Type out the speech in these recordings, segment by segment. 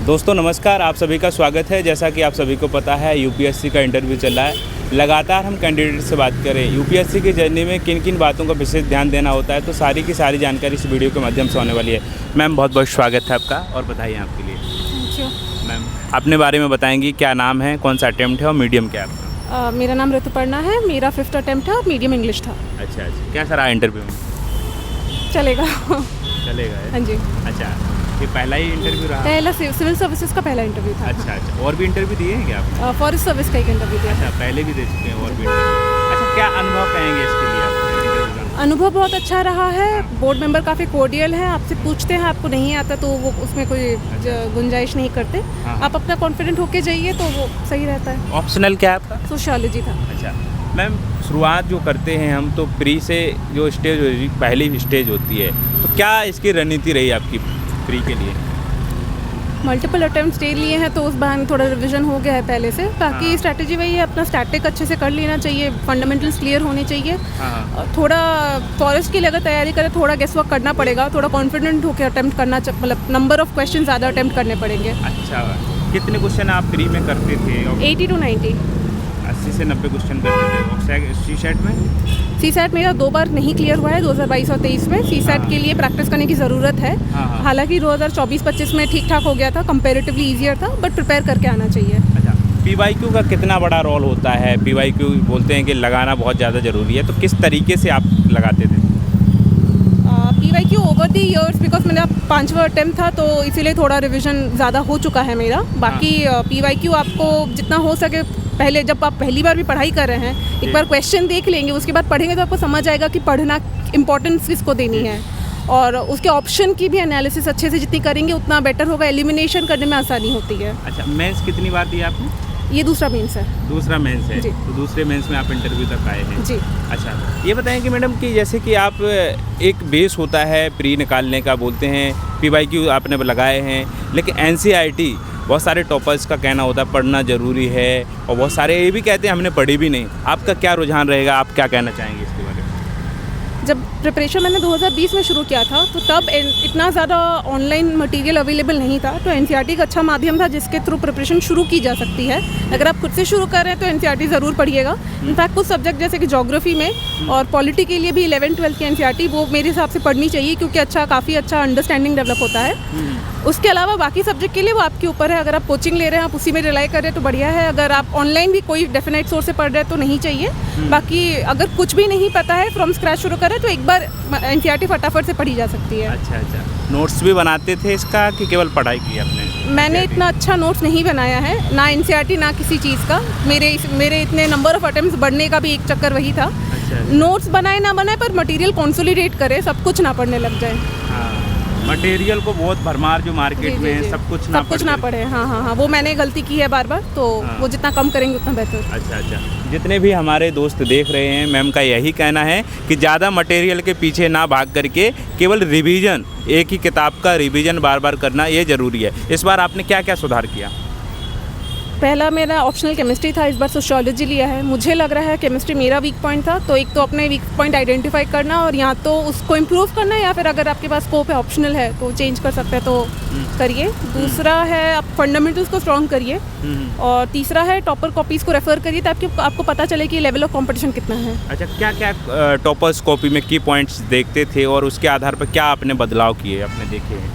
दोस्तों नमस्कार, आप सभी का स्वागत है। जैसा कि आप सभी को पता है यूपीएससी का इंटरव्यू चल रहा है। लगातार हम कैंडिडेट से बात करें यूपीएससी की जर्नी में किन किन बातों का विशेष ध्यान देना होता है, तो सारी की सारी जानकारी इस वीडियो के माध्यम से होने वाली है। मैम बहुत बहुत स्वागत है आपका और बधाई आपके लिए। Thank you. मैम अपने बारे में बताएंगी, क्या नाम है, कौन सा अटैम्प्ट है और मीडियम क्या है आपका? मेरा नाम ऋतुपर्णा है, मेरा 5th अटेम्प्ट है और मीडियम इंग्लिश था। अच्छा, कैसा रहा इंटरव्यू में? चलेगा। चलेगा है? हाँ जी। अच्छा, ये पहला ही इंटरव्यू रहा? पहला सिविल सर्विसेज का पहला इंटरव्यू था। अच्छा, और भी इंटरव्यू दिए हैं क्या आप? फॉरेस्ट सर्विस का एक इंटरव्यू दिया। अच्छा, पहले भी दे चुके हैं और भी इंटरव्यू। अच्छा, क्या अनुभव कहेंगे इसके लिए आप? अनुभव बहुत अच्छा रहा है। बोर्ड मेंबर काफ़ी कोर्डियल हैं, आपसे पूछते हैं, आपको नहीं आता तो वो उसमें कोई गुंजाइश नहीं करते। आप अपना कॉन्फिडेंट होके जाइए तो वो सही रहता है। ऑप्शनल क्या है आपका? सोशियोलॉजी था। अच्छा मैम, शुरुआत जो करते हैं हम तो प्री से जो स्टेज पहली स्टेज होती है, तो क्या इसकी रणनीति रही आपकी प्री के लिए? मल्टीपल अटेम्प्ट्स दे लिए हैं तो उस बहाने थोड़ा रिवीजन हो गया है पहले से। बाकी स्ट्रैटेजी वही है, अपना स्टैटिक अच्छे से कर लेना चाहिए, फंडामेंटल्स क्लियर होने चाहिए। थोड़ा फॉरेस्ट की लिए अगर तैयारी करें, थोड़ा गेस वर्क करना पड़ेगा, थोड़ा कॉन्फिडेंट होकर अटेम्प्ट करना, मतलब नंबर ऑफ क्वेश्चन ज़्यादा अटेम्प्ट करने पड़ेंगे। अच्छा, कितने क्वेश्चन आप प्री में करते थे? 80 to 90। 80 से 90 क्वेश्चन करते थे। और सी सेट में? सी सेट मेरा 2 बार नहीं क्लियर हुआ है, 2022 और 23 में। सी सेट के लिए प्रैक्टिस करने की ज़रूरत है। हालांकि 2024-25 में ठीक ठाक हो गया था, कंपेरेटिवली ईजियर था, बट प्रिपेयर करके आना चाहिए। अच्छा, पीवाईक्यू का कितना बड़ा रोल होता है? पीवाईक्यू बोलते हैं कि लगाना बहुत ज़्यादा ज़रूरी है, तो किस तरीके से आप लगाते थे? PYQ over the years, because मेरा 5वां अटेम्प्ट था तो इसीलिए थोड़ा रिवीजन ज़्यादा हो चुका है मेरा। बाकी पीवाईक्यू आपको जितना हो सके, पहले जब आप पहली बार भी पढ़ाई कर रहे हैं, एक बार क्वेश्चन देख लेंगे, उसके बाद पढ़ेंगे तो आपको समझ आएगा कि पढ़ना इम्पोर्टेंस किसको देनी है, और उसके ऑप्शन की भी एनालिसिस अच्छे से जितनी करेंगे उतना बेटर होगा, एलिमिनेशन करने में आसानी होती है। अच्छा, मेंस कितनी बार दिया आपने? ये दूसरा मेंस है। दूसरा मेंस है? तो दूसरे मेंस में आप इंटरव्यू तक आए हैं? जी। अच्छा, ये बताएं कि मैडम कि जैसे कि आप एक बेस होता है प्री निकालने का, बोलते हैं पीवाईक्यू आपने लगाए हैं, लेकिन एनसीईआरटी बहुत सारे टॉपर्स का कहना होता है पढ़ना ज़रूरी है, और बहुत सारे ये भी कहते हैं हमने पढ़ी भी नहीं। आपका क्या रुझान रहेगा, आप क्या कहना चाहेंगे इसके बारे में? जब प्रिपरेशन मैंने 2020 में शुरू किया था तो तब इतना ज़्यादा ऑनलाइन मटेरियल अवेलेबल नहीं था, तो एनसीईआरटी का अच्छा माध्यम था जिसके थ्रू प्रिपरेशन शुरू की जा सकती है। अगर आप खुद से शुरू कर रहे हैं तो एनसीईआरटी ज़रूर पढ़िएगा। इनफैक्ट कुछ सब्जेक्ट जैसे कि ज्योग्राफी में और पॉलिटी के लिए भी 11th-12th की एनसीईआरटी वो मेरे हिसाब से पढ़नी चाहिए, क्योंकि काफ़ी अच्छा अंडरस्टैंडिंग डेवलप होता है। उसके अलावा बाकी सब्जेक्ट के लिए वो आपके ऊपर है, अगर आप कोचिंग ले रहे हैं, आप उसी में रिलाई कर रहे हैं तो बढ़िया है। अगर आप ऑनलाइन भी कोई डेफिनेट सोर्स से पढ़ रहे हैं तो नहीं चाहिए। बाकी अगर कुछ भी नहीं पता है, फ्रॉम स्क्रैच शुरू करें तो एक बार एनसीईआरटी फटाफट से पढ़ी जा सकती है। अच्छा, नोट्स भी बनाते थे इसका कि केवल पढ़ाई की आपने? मैंने इतना अच्छा नोट्स नहीं बनाया है, ना एनसीईआरटी ना किसी चीज़ का। मेरे इतने नंबर ऑफ अटेम्प्ट्स बढ़ने का भी एक चक्कर वही था। नोट्स बनाए ना बनाए पर मटेरियल कंसोलिडेट करे, सब कुछ ना पढ़ने लग जाए। मटेरियल को बहुत भरमार जो मार्केट में है, सब कुछ ना पढ़े। हाँ, वो मैंने गलती की है बार बार, तो वो जितना कम करेंगे उतना बेहतर। अच्छा, जितने भी हमारे दोस्त देख रहे हैं, मैम का यही कहना है कि ज़्यादा मटेरियल के पीछे ना भाग करके केवल रिवीजन, एक ही किताब का रिवीजन बार बार करना ये ज़रूरी है। इस बार आपने क्या क्या सुधार किया? पहला मेरा ऑप्शनल केमिस्ट्री था, इस बार सोशियोलॉजी लिया है। मुझे लग रहा है केमिस्ट्री मेरा वीक पॉइंट था, तो एक तो अपने वीक पॉइंट आइडेंटिफाई करना और या तो उसको इम्प्रूव करना, या फिर अगर आपके पास स्कोप है, ऑप्शनल है तो चेंज कर सकते हैं तो करिए। दूसरा है आप फंडामेंटल्स को स्ट्रॉन्ग करिए, और तीसरा है टॉपर कॉपीज़ को रेफर करिए ताकि आपको पता चले कि लेवल ऑफ कॉम्पिटिशन कितना है। अच्छा, क्या क्या टॉपर्स कॉपी में की पॉइंट्स देखते थे और उसके आधार पर क्या आपने बदलाव किए, आपने देखे हैं?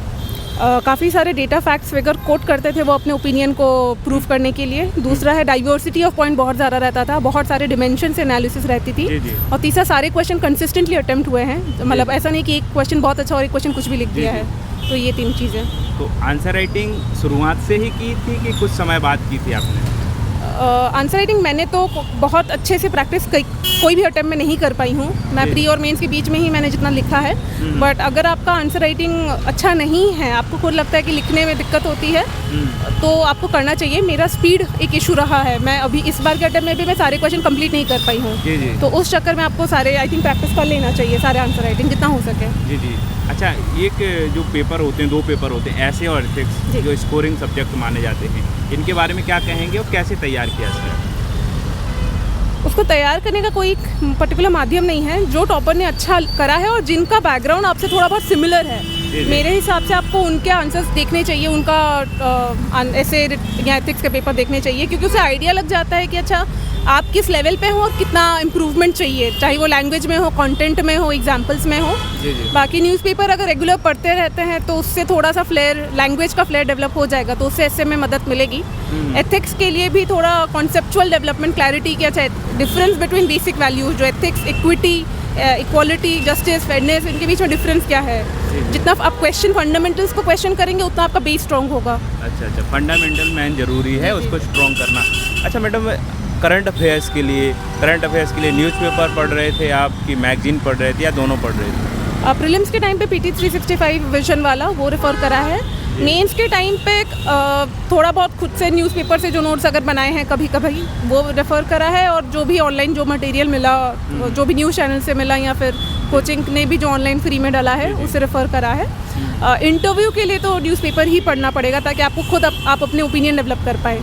काफ़ी सारे डेटा फैक्ट्स फिगर कोट करते थे वो अपने ओपिनियन को प्रूव करने के लिए। दूसरा है डाइवर्सिटी ऑफ पॉइंट बहुत ज़्यादा रहता था, बहुत सारे डिमेंशन से एनालिसिस रहती थी। और तीसरा सारे क्वेश्चन कंसिस्टेंटली अटेम्प्ट हुए हैं, मतलब ऐसा नहीं कि एक क्वेश्चन बहुत अच्छा और एक क्वेश्चन कुछ भी लिख दिया है। तो ये 3 चीज़ें। तो आंसर राइटिंग शुरुआत से ही की थी कि कुछ समय बाद की थी आपने? आंसर राइटिंग मैंने तो बहुत अच्छे से प्रैक्टिस कोई भी अटेम्प्ट में नहीं कर पाई हूँ। मैं प्री और मेंस के बीच में ही मैंने जितना लिखा है। बट अगर आपका आंसर राइटिंग अच्छा नहीं है, आपको खुद लगता है कि लिखने में दिक्कत होती है, तो आपको करना चाहिए। मेरा स्पीड एक इशू रहा है, मैं अभी इस बार के अटेम्प्ट में भी मैं सारे क्वेश्चन कंप्लीट नहीं कर पाई हूँ, तो उस चक्कर में आपको सारे आई थिंक प्रैक्टिस कर लेना चाहिए, सारे आंसर राइटिंग जितना हो सके। जी। अच्छा, एक जो पेपर होते हैं, 2 पेपर होते हैं, ऐसे और एथिक्स, जो स्कोरिंग सब्जेक्ट माने जाते हैं, इनके बारे में क्या कहेंगे और कैसे तैयार किया जाए? उसको तैयार करने का कोई पर्टिकुलर माध्यम नहीं है। जो टॉपर ने अच्छा करा है और जिनका बैकग्राउंड आपसे थोड़ा बहुत सिमिलर है, जी। मेरे हिसाब से आपको उनके आंसर्स देखने चाहिए, उनका ऐसे या एथिक्स के पेपर देखने चाहिए, क्योंकि उसे आइडिया लग जाता है कि अच्छा आप किस लेवल पे हो और कितना इम्प्रूवमेंट चाहिए, चाहे वो लैंग्वेज में हो, कंटेंट में हो, एग्जाम्पल्स में हो। जी जी। बाकी न्यूज़पेपर अगर रेगुलर पढ़ते रहते हैं तो उससे थोड़ा सा फ्लेयर, लैंग्वेज का फ्लेयर डेवलप हो जाएगा, तो उससे ऐसे में मदद मिलेगी। एथिक्स के लिए भी थोड़ा कॉन्सेप्चुअल डेवलपमेंट, क्लैरिटी क्या चाहिए, डिफरेंस बिटवीन बेसिक वैल्यूज जो ethics, equity, equality, justice, fairness, इनके बीच में डिफरेंस क्या है। जितना आप क्वेश्चन फंडामेंटल्स को क्वेश्चन करेंगे उतना आपका बेस स्ट्रॉन्ग होगा। अच्छा, फंडामेंटल मैन ज़रूरी है, उसको स्ट्रॉन्ग करना। अच्छा मैडम, करंट अफेयर्स के लिए न्यूज़पेपर पढ़ रहे थे आप कि मैगजीन पढ़ रहे थे या दोनों पढ़ रहे थे? प्रीलिम्स के टाइम पे PT 365 विजन वाला वो रेफ़र करा है। मेंस के टाइम पे थोड़ा बहुत खुद से न्यूज़पेपर से जो नोट्स अगर बनाए हैं कभी कभी वो रेफ़र करा है, और जो भी ऑनलाइन जो मटेरियल मिला, जो भी न्यूज़ चैनल से मिला या फिर कोचिंग ने भी जो ऑनलाइन फ्री में डाला है उसे रेफ़र करा है। इंटरव्यू के लिए तो न्यूज़पेपर ही पढ़ना पड़ेगा ताकि आपको खुद आप अपने ओपिनियन डेवलप कर पाए।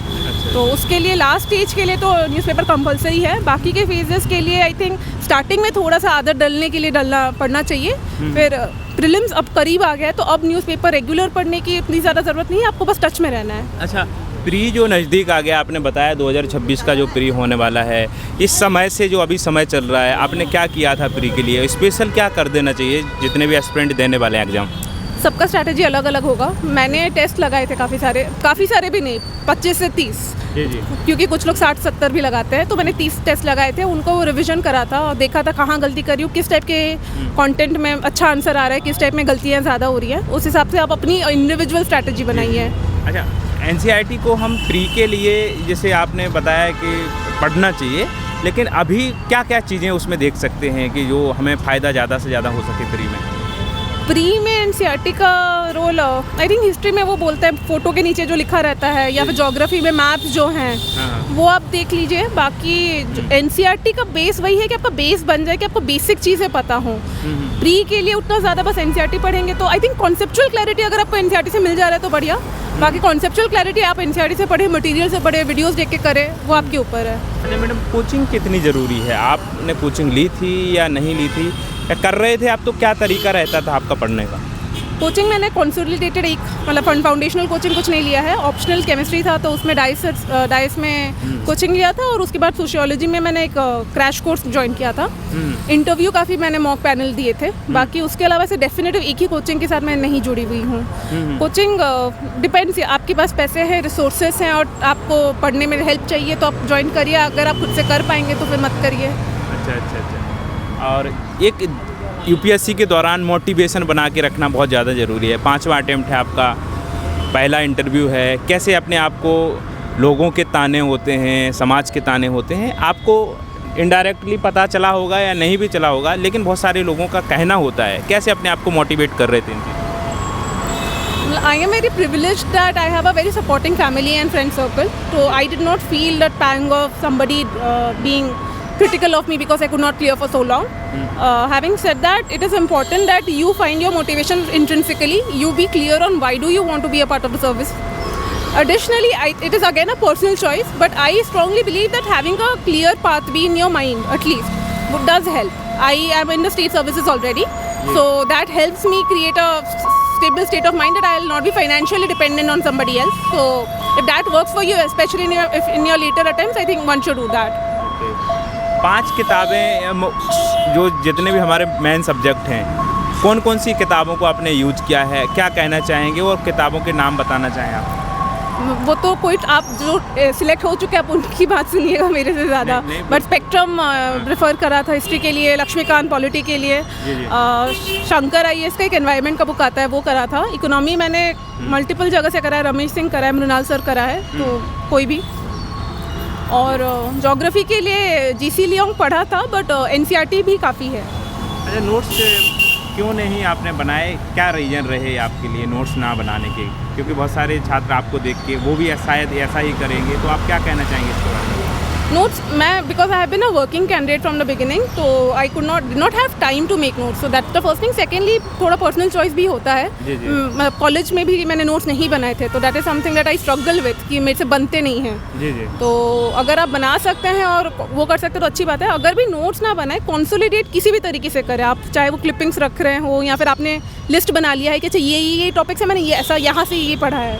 तो उसके लिए लास्ट स्टेज के लिए तो न्यूज़पेपर कंपलसरी है। बाकी के फेजेस के लिए आई थिंक स्टार्टिंग में थोड़ा सा आदत डलने के लिए पढ़ना चाहिए। फिर प्रीलिम्स अब करीब आ गया है तो अब न्यूज़पेपर रेगुलर पढ़ने की इतनी ज़्यादा ज़रूरत नहीं है, आपको बस टच में रहना है। अच्छा, प्री जो नज़दीक आ गया, आपने बताया 2026 का जो प्री होने वाला है, इस समय से जो अभी समय चल रहा है, आपने क्या किया था प्री के लिए? स्पेशल क्या कर देना चाहिए जितने भी एस्पिरेंट देने वाले हैं एग्ज़ाम? सबका स्ट्रैटेजी अलग अलग होगा। मैंने टेस्ट लगाए थे काफ़ी सारे भी नहीं, 25 से 30, जी जी। क्योंकि कुछ लोग 60-70 भी लगाते हैं, तो मैंने 30 टेस्ट लगाए थे। उनको रिवीजन करा था और देखा था कहाँ गलती करी हूँ, किस टाइप के कंटेंट में अच्छा आंसर आ रहा है, किस टाइप में गलतियाँ ज़्यादा हो रही हैं। उस हिसाब से आप अपनी इंडिविजुअल स्ट्रैटेजी बनाई है। अच्छा, NCERT को हम प्री के लिए जैसे आपने बताया कि पढ़ना चाहिए, लेकिन अभी क्या क्या चीज़ें उसमें देख सकते हैं कि जो हमें फ़ायदा ज़्यादा से ज़्यादा हो सके प्री में? प्री में NCERT का रोल आई थिंक हिस्ट्री में वो बोलते हैं फोटो के नीचे जो लिखा रहता है, या फिर ज्योग्राफी में मैप्स जो हैं वो आप देख लीजिए। बाकी NCERT का बेस वही है कि आपका बेस बन जाए कि आपको बेसिक चीज़ें पता हो। प्री के लिए उतना ज़्यादा बस NCERT पढ़ेंगे तो आई थिंक कॉन्सेप्चुअल क्लैरिटी अगर आपको NCERT से मिल जा रहा है तो बढ़िया। बाकी कॉन्सेप्चुअल क्लैरिटी आप NCERT से पढ़े, मटेरियल से पढ़े, वीडियोस देख के करें, वो आपके ऊपर है। अच्छा मैडम, कोचिंग कितनी ज़रूरी है? आपने कोचिंग ली थी या नहीं ली थी, या कर रहे थे आप, तो क्या तरीका रहता था आपका पढ़ने का? कोचिंग मैंने कंसोलिडेटेड मतलब फाउंडेशनल कोचिंग कुछ नहीं लिया है। ऑप्शनल केमिस्ट्री था तो उसमें डाइस में कोचिंग लिया था, और उसके बाद सोशियोलॉजी में मैंने एक क्रैश कोर्स ज्वाइन किया था। इंटरव्यू काफ़ी मैंने मॉक पैनल दिए थे। बाकी उसके अलावा से डेफिनेटिव एक ही कोचिंग के साथ मैं नहीं जुड़ी हुई हूँ। कोचिंग डिपेंड्स, आपके पास पैसे हैं, रिसोर्सेस हैं और आपको पढ़ने में हेल्प चाहिए तो आप ज्वाइन करिए। अगर आप खुद से कर पाएंगे तो फिर मत करिए। अच्छा। और एक UPSC के दौरान मोटिवेशन बना के रखना बहुत ज़्यादा ज़रूरी है। 5वां अटेम्प्ट है आपका, पहला इंटरव्यू है। कैसे अपने आप को, लोगों के ताने होते हैं, समाज के ताने होते हैं, आपको इनडायरेक्टली पता चला होगा या नहीं भी चला होगा, लेकिन बहुत सारे लोगों का कहना होता है। कैसे अपने आप को मोटिवेट कर रहे थे? I am very privileged that I have a very supporting family and friend circle. So I did not feel that pang of somebody being critical of me because I could not clear for so long. Having said that, it is important that you find your motivation intrinsically. You be clear on why do you want to be a part of the service. Additionally, it is again a personal choice, but I strongly believe that having a clear path be in your mind at least does help. I am in the state services already, so that helps me create a stable state of mind that I will not be financially dependent on somebody else. So if that works for you, especially in your later attempts, I think one should do that. 5 किताबें जो जितने भी हमारे main subject हैं, कौन कौन सी किताबों को आपने यूज किया है, क्या कहना चाहेंगे और किताबों के नाम बताना चाहें आप? वो तो कोई आप जो सिलेक्ट हो चुके हैं आप उनकी बात सुनिएगा मेरे से ज़्यादा। बट स्पेक्ट्रम रेफ़र करा था हिस्ट्री के लिए, लक्ष्मीकांत पॉलिटी के लिए, शंकर IAS का एक एनवायरनमेंट का बुक आता है वो करा था। इकोनॉमी मैंने मल्टीपल जगह से करा है, रमेश सिंह करा है, मृणाल सर करा है, तो कोई भी। और ज्योग्राफी के लिए GC लियोंग पढ़ा था, बट NCERT भी काफ़ी है। अच्छा, नोट्स क्यों नहीं आपने बनाए? क्या रीज़न रहे आपके लिए नोट्स ना बनाने के? क्योंकि बहुत सारे छात्र आपको देख के वो भी शायद ऐसा ही करेंगे, तो आप क्या कहना चाहेंगे इसके बारे में? नोट्स मैं because I have been a working candidate from the beginning, तो I could not have time to make notes, so that's the first thing. Secondly थोड़ा पर्सनल चॉइस भी होता है। कॉलेज में भी मैंने नोट्स नहीं बनाए थे, तो that is something that I struggle with कि मेरे से बनते नहीं हैं। तो अगर आप बना सकते हैं और वो कर सकते हैं तो अच्छी बात है। अगर भी नोट्स ना बनाए, कंसोलिडेट किसी भी तरीके से करें आप, चाहे वो क्लिपिंग्स रख रहे हो या फिर आपने लिस्ट बना लिया है कि अच्छा ये टॉपिक्स है, मैंने ये ऐसा यहाँ से ये पढ़ा है,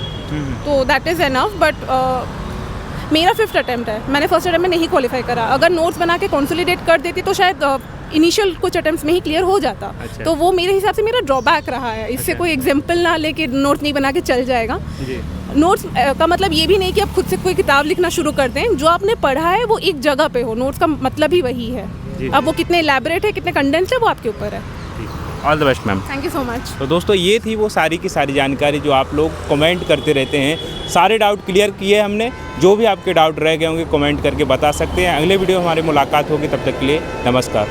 तो दैट इज़ एनफ। बट मेरा 5th अटैम्प्ट है, मैंने फर्स्ट अटैम्प्ट में नहीं क्वालिफाई करा। अगर नोट्स बना के कंसोलिडेट कर देती तो शायद इनिशियल कुछ अटैम्प्ट्स में ही क्लियर हो जाता। अच्छा। तो वो मेरे हिसाब से मेरा ड्रॉबैक रहा है। इससे कोई एग्जाम्पल ना लेके नोट्स नहीं बना के चल जाएगा। नोट्स का मतलब ये भी नहीं कि आप खुद से कोई किताब लिखना शुरू कर दें। जो आपने पढ़ा है वो एक जगह पे हो, नोट्स का मतलब ही वही है। अब वो कितने एलैबोरेट है, कितने कंडेंस है, वो आपके ऊपर है। All the best ma'am. Thank you so much. तो दोस्तों ये थी वो सारी की सारी जानकारी जो आप लोग कमेंट करते रहते हैं। सारे डाउट क्लियर किए हमने। जो भी आपके डाउट रह गए होंगे कमेंट करके बता सकते हैं। अगले वीडियो हमारी मुलाकात होगी, तब तक के लिए नमस्कार।